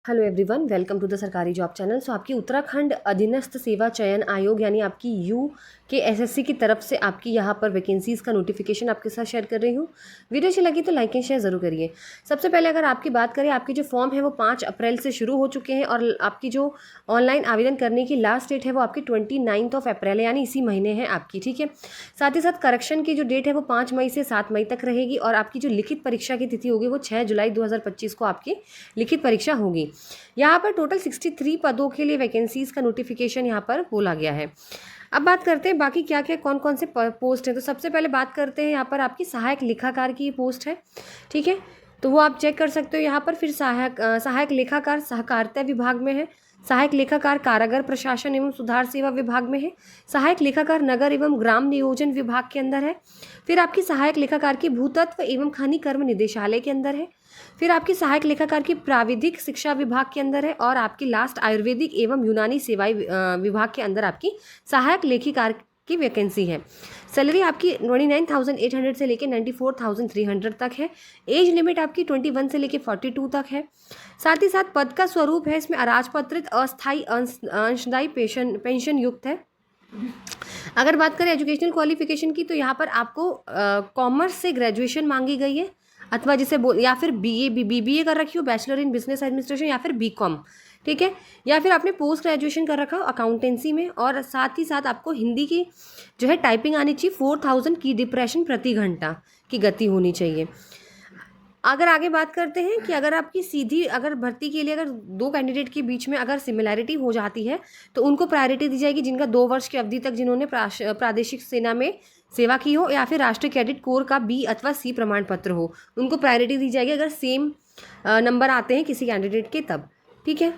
Hello everyone, welcome to the सरकारी job channel. So आपकी उत्तराखंड अधीनस्थ सेवा चयन आयोग यानी आपकी यू के एसएससी की तरफ से आपकी यहाँ पर वैकेंसीज़ का नोटिफिकेशन आपके साथ शेयर कर रही हूँ। वीडियो अच्छी लगी तो लाइक एंड शेयर ज़रूर करिए। सबसे पहले अगर आपकी बात करें, आपके जो फॉर्म है वो 5 अप्रैल से शुरू हो चुके हैं और आपकी जो ऑनलाइन आवेदन करने की लास्ट डेट है वो आपकी 29 अप्रैल है, यानी इसी महीने है आपकी। ठीक है, साथ ही साथ करेक्शन की जो डेट है वो 5 मई से 7 मई तक रहेगी और आपकी जो लिखित परीक्षा की तिथि होगी वो 6 जुलाई 2025 को आपकी लिखित परीक्षा होगी। यहाँ पर टोटल 63 पदों के लिए वैकेंसीज़ का नोटिफिकेशन यहाँ पर बोला गया है। अब बात करते हैं बाकी क्या क्या कौन कौन से पोस्ट हैं। तो सबसे पहले बात करते हैं यहाँ पर आपकी सहायक लेखाकार की पोस्ट है। ठीक है, तो वो आप चेक कर सकते हो यहाँ पर। फिर सहायक लेखाकार सहकारिता विभाग में है, सहायक लेखाकार कारागार प्रशासन एवं सुधार सेवा विभाग में है, सहायक लेखाकार नगर एवं ग्राम नियोजन विभाग के अंदर है, फिर आपकी सहायक लेखाकार की भूतत्व एवं खनिकर्म निदेशालय के अंदर है, फिर आपकी सहायक लेखाकार की प्राविधिक शिक्षा विभाग के अंदर है और आपकी लास्ट आयुर्वेदिक एवं यूनानी सेवाएं विभाग के अंदर आपकी सहायक लेखिकार की वैकेंसी है। सैलरी आपकी 29,800 से लेकर 94,300 तक है। एज लिमिट आपकी 21 से लेकर 42 तक है। साथ ही साथ पद का स्वरूप है इसमें अराजपत्रित अस्थायी अंशदायी पेंशन युक्त है। अगर बात करें एजुकेशनल क्वालिफिकेशन की, तो यहाँ पर आपको कॉमर्स से ग्रेजुएशन मांगी गई है अथवा जिसे या फिर बीबीए कर रखी हो, बैचलर इन बिजनेस एडमिनिस्ट्रेशन, या फिर बीकॉम। ठीक है, या फिर आपने पोस्ट ग्रेजुएशन कर रखा हो अकाउंटेंसी में। और साथ ही साथ आपको हिंदी की जो है टाइपिंग आनी चाहिए। 4000 की डिप्रेशन प्रति घंटा की गति होनी चाहिए। अगर आगे बात करते हैं कि अगर आपकी सीधी अगर भर्ती के लिए अगर दो कैंडिडेट के बीच में अगर सिमिलैरिटी हो जाती है तो उनको प्रायोरिटी दी जाएगी, जिनका 2 वर्ष की अवधि तक जिन्होंने प्रादेशिक सेना में सेवा की हो या फिर राष्ट्रीय कैडेट कोर का बी अथवा सी प्रमाण पत्र हो, उनको प्रायोरिटी दी जाएगी अगर सेम नंबर आते हैं किसी कैंडिडेट के तब। ठीक है,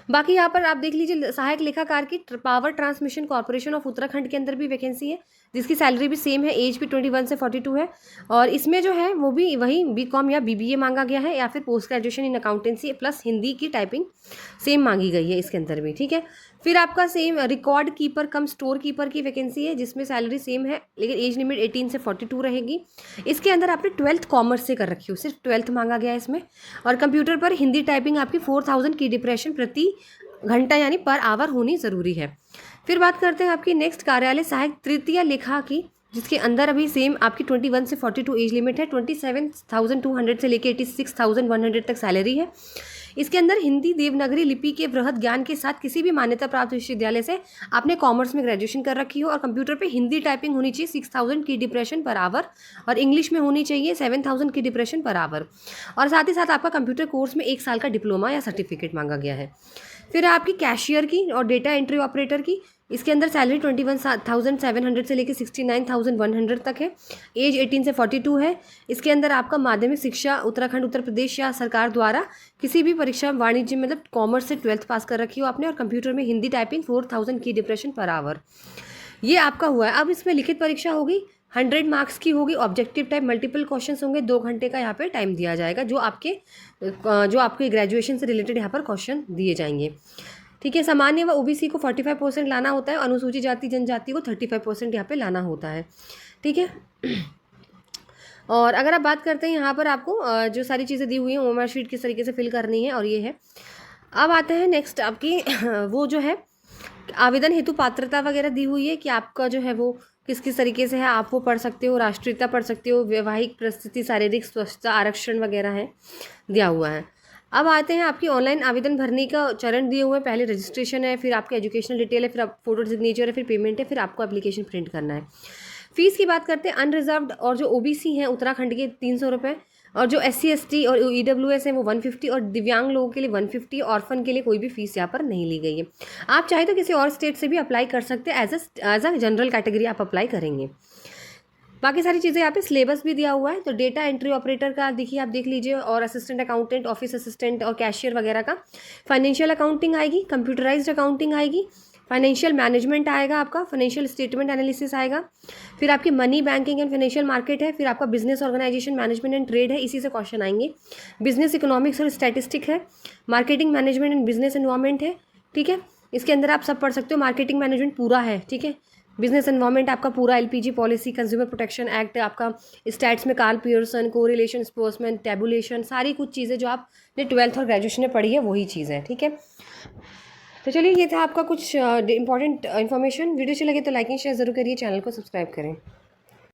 बाकी यहाँ पर आप देख लीजिए सहायक लेखाकार की power transmission corporation of Uttarakhand के अंदर भी वैकेंसी है, जिसकी सैलरी भी सेम है। एज भी 21 से 42 है और इसमें जो है वो भी वही बीकॉम या बीबीए मांगा गया है या फिर post graduation in accountancy plus Hindi की टाइपिंग सेम मांगी गई है इसके अंदर भी। ठीक है, फिर आपका सेम रिकॉर्ड कीपर कम स्टोर कीपर की वैकेंसी है, जिसमें सैलरी सेम है लेकिन एज लिमिट 18 से 42 रहेगी। इसके अंदर आपने 12th कॉमर्स से कर रखी हो, सिर्फ 12th मांगा गया है इसमें। और कंप्यूटर पर हिंदी टाइपिंग आपकी 4000 की डिप्रेशन प्रति घंटा यानी पर आवर होनी ज़रूरी है। फिर बात करते हैं आपकी नेक्स्ट कार्यालय सहायक तृतीय लेखा की, जिसके अंदर अभी सेम आपकी 21 से 42 एज लिमिट है। 27,200 से लेकर 86,100 तक सैलरी है। इसके अंदर हिंदी देवनागरी लिपि के बृहद ज्ञान के साथ किसी भी मान्यता प्राप्त विश्वविद्यालय से आपने कॉमर्स में ग्रेजुएशन कर रखी हो और कंप्यूटर पे हिंदी टाइपिंग होनी चाहिए 6000 की डिप्रेशन पर आवर और इंग्लिश में होनी चाहिए 7000 की डिप्रेशन पर आवर। और साथ ही साथ आपका कंप्यूटर कोर्स में 1 साल का डिप्लोमा या सर्टिफिकेट मांगा गया है। फिर आपकी कैशियर की और डेटा एंट्री ऑपरेटर की, इसके अंदर सैलरी 21,700 से लेकर 69,100 तक है। एज 18 से 42 है। इसके अंदर आपका माध्यमिक शिक्षा उत्तराखंड उत्तर प्रदेश या सरकार द्वारा किसी भी परीक्षा वाणिज्य मतलब कॉमर्स से 12th पास कर रखी हो आपने और कंप्यूटर में हिंदी टाइपिंग 4000 की डिप्रेशन पर आवर। ये आपका हुआ है। अब इसमें लिखित परीक्षा होगी, 100 मार्क्स की होगी। ऑब्जेक्टिव टाइप मल्टीपल क्वेश्चंस होंगे, 2 घंटे का यहाँ पे टाइम दिया जाएगा, जो आपके ग्रेजुएशन से रिलेटेड यहाँ पर क्वेश्चन दिए जाएंगे। ठीक है, सामान्य व ओबीसी को 45% लाना होता है, अनुसूचित जाति जनजाति को 35% यहाँ पे लाना होता है। ठीक है, और अगर आप बात करते हैं यहाँ पर आपको जो सारी चीज़ें दी हुई हैं ओएमआर शीट किस तरीके से फिल करनी है और ये है। अब आते हैं नेक्स्ट आपकी वो जो है आवेदन हेतु पात्रता वगैरह दी हुई है कि आपका जो है वो किस किस तरीके से है, आप वो पढ़ सकते हो, राष्ट्रीयता पढ़ सकते हो, वैवाहिक परिस्थिति, शारीरिक स्वच्छता, आरक्षण वगैरह है दिया हुआ है। अब आते हैं आपकी ऑनलाइन आवेदन भरने का चरण दिए हुए हैं। पहले रजिस्ट्रेशन है, फिर आपकी एजुकेशनल डिटेल है, फिर आप फोटो सिग्नेचर है, फिर पेमेंट है, फिर आपको एप्लीकेशन प्रिंट करना है। फीस की बात करते हैं, अनरिजर्व्ड और जो ओबीसी हैं उत्तराखंड के 300 रुपये और जो SC ST और EWS हैं वो 150 और दिव्यांग लोगों के लिए 150, ऑर्फन के लिए कोई भी फीस यहाँ पर नहीं ली गई है। आप चाहे तो किसी और स्टेट से भी अप्लाई कर सकते हैं, एज अ जनरल कैटेगरी आप अप्लाई करेंगे। बाकी सारी चीज़ें यहाँ पे सिलेबस भी दिया हुआ है। तो डेटा एंट्री ऑपरेटर का देखिए आप देख लीजिए, और असिस्टेंट अकाउंटेंट, ऑफिस असिस्टेंट और कैशियर वगैरह का। फाइनेंशियल अकाउंटिंग आएगी, कंप्यूटराइज्ड अकाउंटिंग आएगी, फाइनेंशियल मैनेजमेंट आएगा, आपका फाइनेंशियल स्टेटमेंट एनालिसिस आएगा, फिर आपकी money banking and financial market है, फिर आपका business organisation management and trade है, इसी से क्वेश्चन आएंगे। बिजनेस इकोनॉमिक्स और स्टैटिस्टिक है, marketing management and business environment है। ठीक है, इसके अंदर आप सब पढ़ सकते हो। मार्केटिंग मैनेजमेंट पूरा है, ठीक है, बिजनेस एनवायरनमेंट आपका पूरा LPG policy, consumer protection act आपका, स्टैट्स में Karl Pearson, correlation, sportsman, tabulation, सारी कुछ चीज़ें जो आपने 12th और ग्रेजुएशन में पढ़ी है वही चीज़ है, ठीक है। तो चलिए ये था आपका कुछ इंपॉर्टेंट इन्फॉर्मेशन। वीडियो अच्छी लगे तो लाइक एंड शेयर ज़रूर करिए, चैनल को सब्सक्राइब करें।